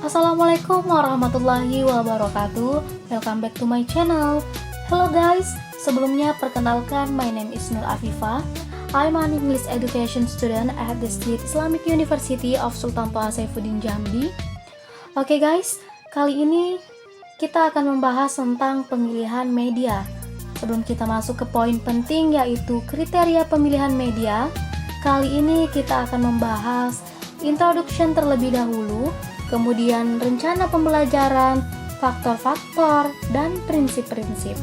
Assalamualaikum warahmatullahi wabarakatuh. Welcome back to my channel. Hello guys, sebelumnya perkenalkan, my name is Nur Afifah. I'm an English education student at the State Islamic University of Sultan Toha Saifuddin Jambi. Oke guys, kali ini kita akan membahas tentang pemilihan media. Sebelum kita masuk ke poin penting yaitu kriteria pemilihan media, kali ini kita akan membahas introduction terlebih dahulu, kemudian rencana pembelajaran, faktor-faktor, dan prinsip-prinsip.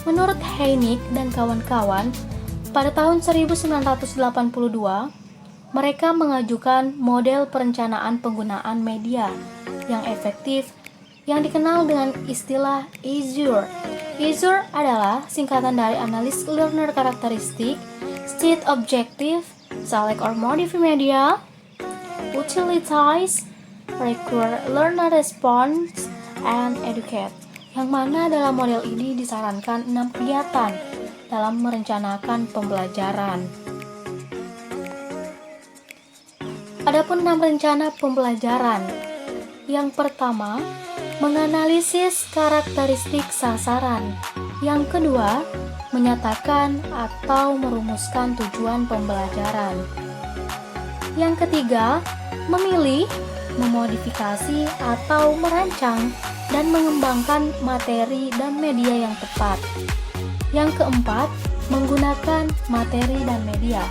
Menurut Heinig dan kawan-kawan, pada tahun 1982, mereka mengajukan model perencanaan penggunaan media yang efektif yang dikenal dengan istilah ASURE. ASURE adalah singkatan dari Analyze Learner Characteristic, State Objective, Select or Modify Media, Utilize, Require Learner Response, and Educate, yang mana dalam model ini disarankan 6 kegiatan dalam merencanakan pembelajaran. Adapun 6 rencana pembelajaran. Yang pertama, menganalisis karakteristik sasaran. Yang kedua, menyatakan atau merumuskan tujuan pembelajaran. Yang ketiga, memilih, memodifikasi atau merancang dan mengembangkan materi dan media yang tepat. Yang keempat, menggunakan materi dan media.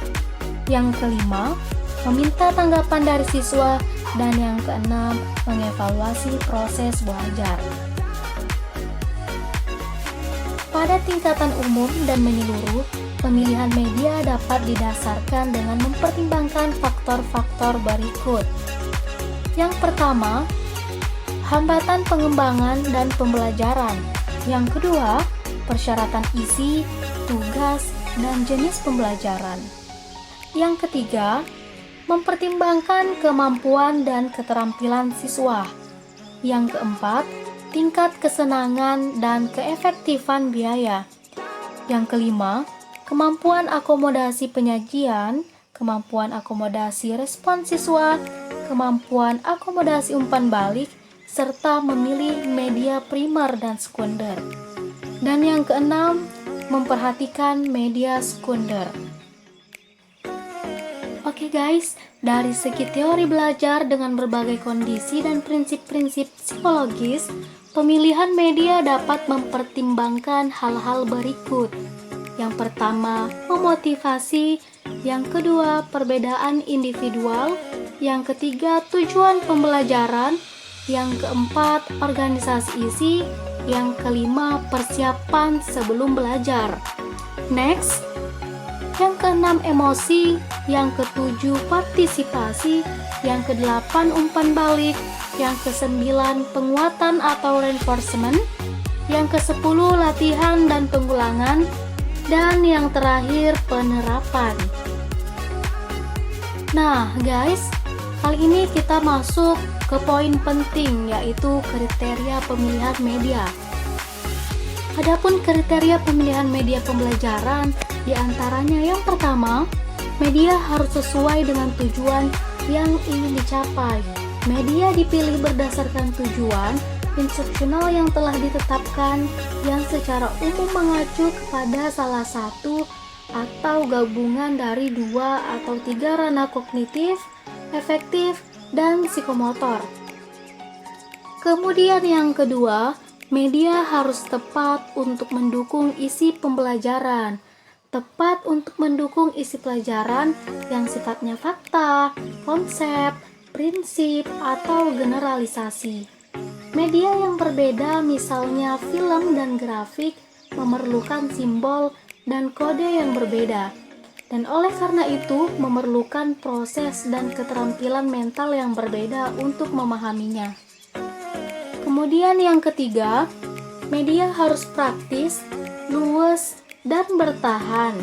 Yang kelima, meminta tanggapan dari siswa. Dan yang keenam, mengevaluasi proses belajar. Pada tingkatan umum dan menyeluruh, pemilihan media dapat didasarkan dengan mempertimbangkan faktor-faktor berikut. Yang pertama, hambatan pengembangan dan pembelajaran. Yang kedua, persyaratan isi, tugas, dan jenis pembelajaran. Yang ketiga, mempertimbangkan kemampuan dan keterampilan siswa. Yang keempat, tingkat kesenangan dan keefektifan biaya. Yang kelima, kemampuan akomodasi penyajian, kemampuan akomodasi respon siswa, kemampuan akomodasi umpan balik, serta memilih media primer dan sekunder. Dan yang keenam, memperhatikan media sekunder. Oke guys, dari segi teori belajar dengan berbagai kondisi dan prinsip-prinsip psikologis, pemilihan media dapat mempertimbangkan hal-hal berikut. Yang pertama, memotivasi. Yang kedua, perbedaan individual. Yang ketiga, tujuan pembelajaran. Yang keempat, organisasi isi. Yang kelima, persiapan sebelum belajar. Next. Yang keenam, emosi. Yang ketujuh, partisipasi. Yang kedelapan, umpan balik. Yang kesembilan, penguatan atau reinforcement. Yang kesepuluh, latihan dan pengulangan. Dan yang terakhir, penerapan. Nah guys, kali ini kita masuk ke poin penting, yaitu kriteria pemilihan media. Adapun kriteria pemilihan media pembelajaran, diantaranya yang pertama, media harus sesuai dengan tujuan yang ingin dicapai. Media dipilih berdasarkan tujuan instruksional yang telah ditetapkan, yang secara umum mengacu kepada salah satu atau gabungan dari 2 atau 3 ranah kognitif, efektif, dan psikomotor. Kemudian yang kedua, media harus tepat untuk mendukung isi pembelajaran. Tepat untuk mendukung isi pelajaran yang sifatnya fakta, konsep, prinsip, atau generalisasi. Media yang berbeda, misalnya film dan grafik, memerlukan simbol dan kode yang berbeda. Dan oleh karena itu, memerlukan proses dan keterampilan mental yang berbeda untuk memahaminya. Kemudian yang ketiga, media harus praktis, luwes, dan bertahan.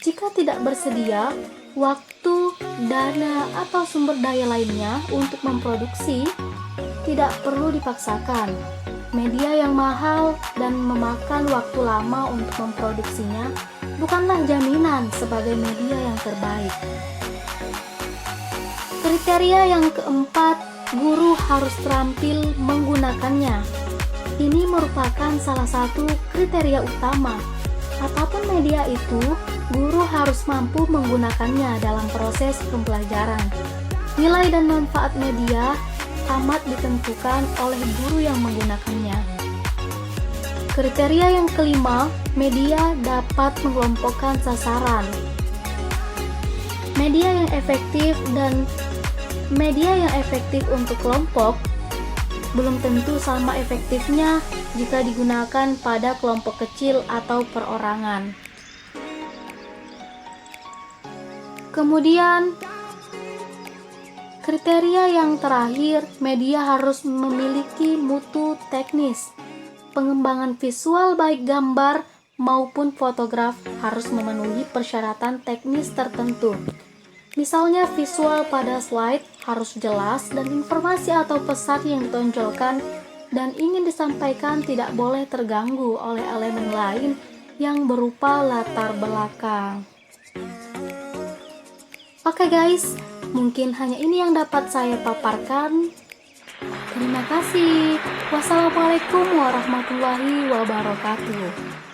Jika tidak bersedia, waktu, dana, atau sumber daya lainnya untuk memproduksi, tidak perlu dipaksakan. Media yang mahal dan memakan waktu lama untuk memproduksinya bukanlah jaminan sebagai media yang terbaik. Kriteria yang keempat, guru harus terampil menggunakannya. Ini merupakan salah satu kriteria utama. Apapun media itu, guru harus mampu menggunakannya dalam proses pembelajaran. Nilai dan manfaat media amat ditentukan oleh guru yang menggunakannya. Kriteria yang kelima, media dapat mengelompokkan sasaran. Media yang efektif untuk kelompok belum tentu sama efektifnya jika digunakan pada kelompok kecil atau perorangan. Kemudian, kriteria yang terakhir, media harus memiliki mutu teknis. Pengembangan visual baik gambar maupun fotograf harus memenuhi persyaratan teknis tertentu. Misalnya visual pada slide harus jelas dan informasi atau pesan yang ditonjolkan dan ingin disampaikan tidak boleh terganggu oleh elemen lain yang berupa latar belakang. Oke guys, mungkin hanya ini yang dapat saya paparkan. Terima kasih. Wassalamualaikum warahmatullahi wabarakatuh.